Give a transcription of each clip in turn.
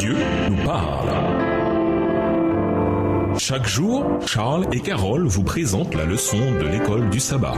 Dieu nous parle. Chaque jour, Charles et Carole vous présentent la leçon de l'école du sabbat.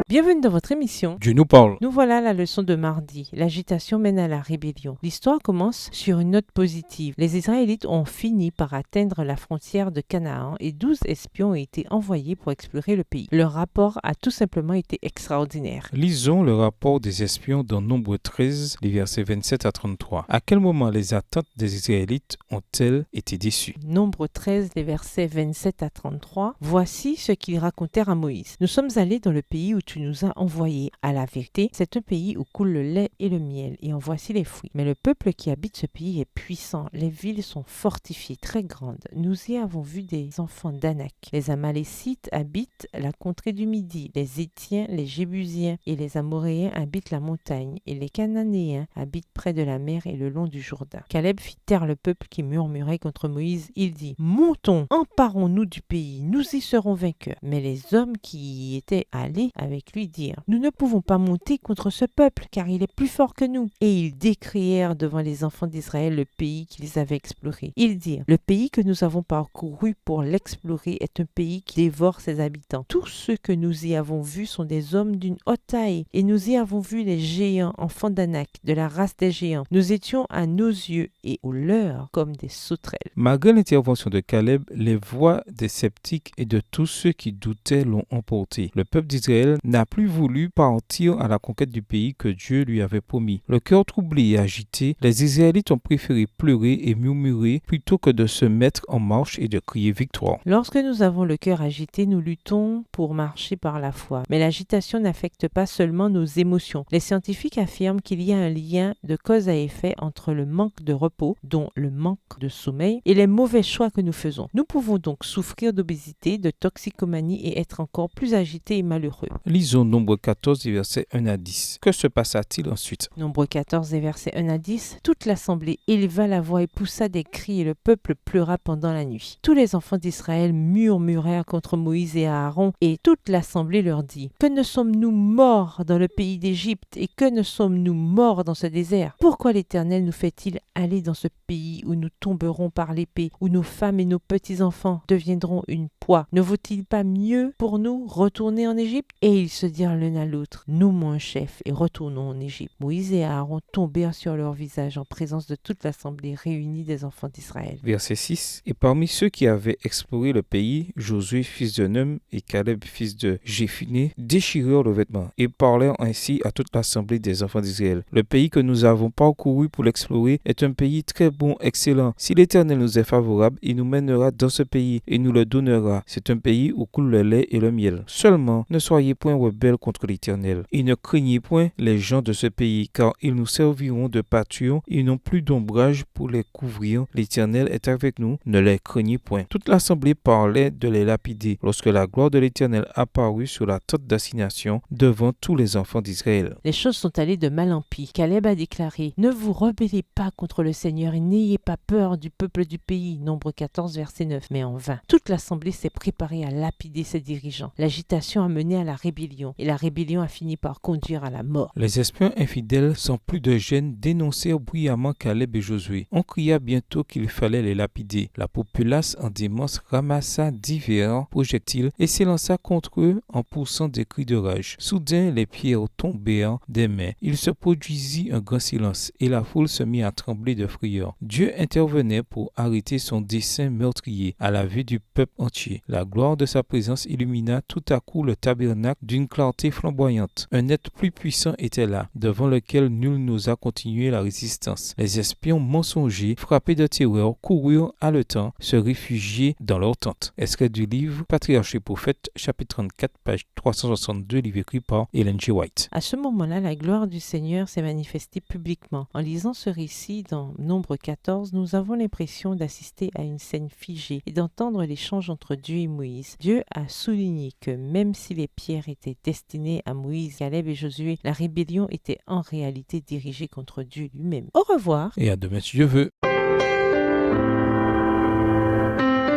Bienvenue dans votre émission. Dieu nous parle. Nous voilà à la leçon de mardi. L'agitation mène à la rébellion. L'histoire commence sur une note positive. Les Israélites ont fini par atteindre la frontière de Canaan et 12 espions ont été envoyés pour explorer le pays. Leur rapport a tout simplement été extraordinaire. Lisons le rapport des espions dans Nombre 13, les versets 27 à 33. À quel moment les attentes des Israélites ont-elles été déçues? Nombre 13, les versets 27 à 33. Voici ce qu'ils racontèrent à Moïse. Nous sommes allés dans le pays où tu nous as envoyés. À la vérité, c'est un pays où coule le lait et le miel, et en voici les fruits. Mais le peuple qui habite ce pays est puissant. Les villes sont fortifiées, très grandes. Nous y avons vu des enfants d'Anak. Les Amalécites habitent la contrée du Midi. Les Étiens, les Jébusiens et les Amoréens habitent la montagne, et les Cananéens habitent près de la mer et le long du Jourdain. Caleb fit taire le peuple qui murmurait contre Moïse. Il dit: Montons, emparons-nous du pays, nous y serons vainqueurs. Mais les hommes qui y étaient allés avec lui dirent: Nous ne pouvons pas monter contre ce peuple, car il est plus fort que nous. Et ils décrièrent devant les enfants d'Israël le pays qu'ils avaient exploré. Ils dirent: Le pays que nous avons parcouru pour l'explorer est un pays qui dévore ses habitants. Tous ceux que nous y avons vus sont des hommes d'une haute taille, et nous y avons vu les géants, enfants d'Anak, de la race des géants. Nous étions à nos yeux et aux leurs comme des sauterelles. Malgré l'intervention de Caleb, les voix des sceptiques et de tous ceux qui doutaient l'ont emporté. Le peuple d'Israël n'a plus voulu partir à la conquête du pays que Dieu lui avait promis. Le cœur troublé et agité, les Israélites ont préféré pleurer et murmurer plutôt que de se mettre en marche et de crier victoire. Lorsque nous avons le cœur agité, nous luttons pour marcher par la foi. Mais l'agitation n'affecte pas seulement nos émotions. Les scientifiques affirment qu'il y a un lien de cause à effet entre le manque de repos, dont le manque de sommeil, et les mauvais choix que nous faisons. Nous pouvons donc souffrir d'obésité, de toxicomanie et être encore plus agités et malheureux. Lisons Nombre 14, versets 1 à 10. Que se passa-t-il ensuite? Nombre 14, versets 1 à 10. Toute l'assemblée éleva la voix et poussa des cris, et le peuple pleura pendant la nuit. Tous les enfants d'Israël murmurèrent contre Moïse et Aaron, et toute l'assemblée leur dit: Que ne sommes-nous morts dans le pays d'Égypte, et que ne sommes-nous morts dans ce désert? Pourquoi l'Éternel nous fait-il aller dans ce pays où nous tomberons par l'épée, où nos femmes et nos petits-enfants deviendront une proie? Ne vaut-il pas mieux pour nous retourner en Égypte? Et ils se dirent l'un à l'autre: Nommons un chef et retournons en Égypte. Moïse et Aaron tombèrent sur leur visage en présence de toute l'assemblée réunie des enfants d'Israël. Verset 6. Et parmi ceux qui avaient exploré le pays, Josué fils de Nun et Caleb fils de Jéphuné déchirèrent le vêtement et parlèrent ainsi à toute l'assemblée des enfants d'Israël: Le pays que nous avons parcouru pour l'explorer est un pays très bon, excellent. Si l'Éternel nous est favorable, il nous mènera dans ce pays et nous le donnera. C'est un pays où coule le lait et le miel. Seulement, ne soyez point rebelles contre l'Éternel, et ne craignez point les gens de ce pays, car ils nous serviront de pâture, ils n'ont plus d'ombrage pour les couvrir. L'Éternel est avec nous, ne les craignez point. Toute l'assemblée parlait de les lapider, lorsque la gloire de l'Éternel apparut sur la tente d'assignation devant tous les enfants d'Israël. Les choses sont allées de mal en pis. Caleb a déclaré: Ne vous rebellez pas contre le Seigneur et n'ayez pas peur du peuple du pays. Nombre 14, verset 9. Mais en vain. Toute l'assemblée s'est préparée à lapider ses dirigeants. L'agitation a mené à la rébellion, et la rébellion a fini par conduire à la mort. Les espions infidèles, sans plus de gêne, dénoncèrent bruyamment Caleb et Josué. On cria bientôt qu'il fallait les lapider. La populace en démence ramassa divers projectiles et s'élança contre eux en poussant des cris de rage. Soudain, les pierres tombèrent des mains. Il se produisit un grand silence et la foule se mit à trembler de frayeur. Dieu intervenait pour arrêter son dessein meurtrier à la vue du peuple entier. La gloire de sa présence illumina tout à coup le tabernacle d'une clarté flamboyante. Un être plus puissant était là, devant lequel nul n'osa continuer la résistance. Les espions mensongers, frappés de terreur, coururent haletant se réfugier dans leur tente. Extrait du livre Patriarches et Prophètes, chapitre 34, page 362, livre écrit par Ellen G. White. À ce moment-là, la gloire du Seigneur s'est manifestée publiquement. En lisant ce récit dans Nombre 14, nous avons l'impression d'assister à une scène figée et d'entendre l'échange entre Dieu et Moïse. Dieu a souligné que même si les pierres étaient destinées à Moïse, Caleb et Josué, la rébellion était en réalité dirigée contre Dieu lui-même. Au revoir. Et à demain si Dieu veut.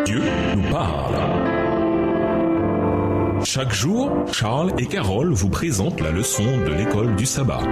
Dieu nous parle. Chaque jour, Charles et Carole vous présentent la leçon de l'école du sabbat.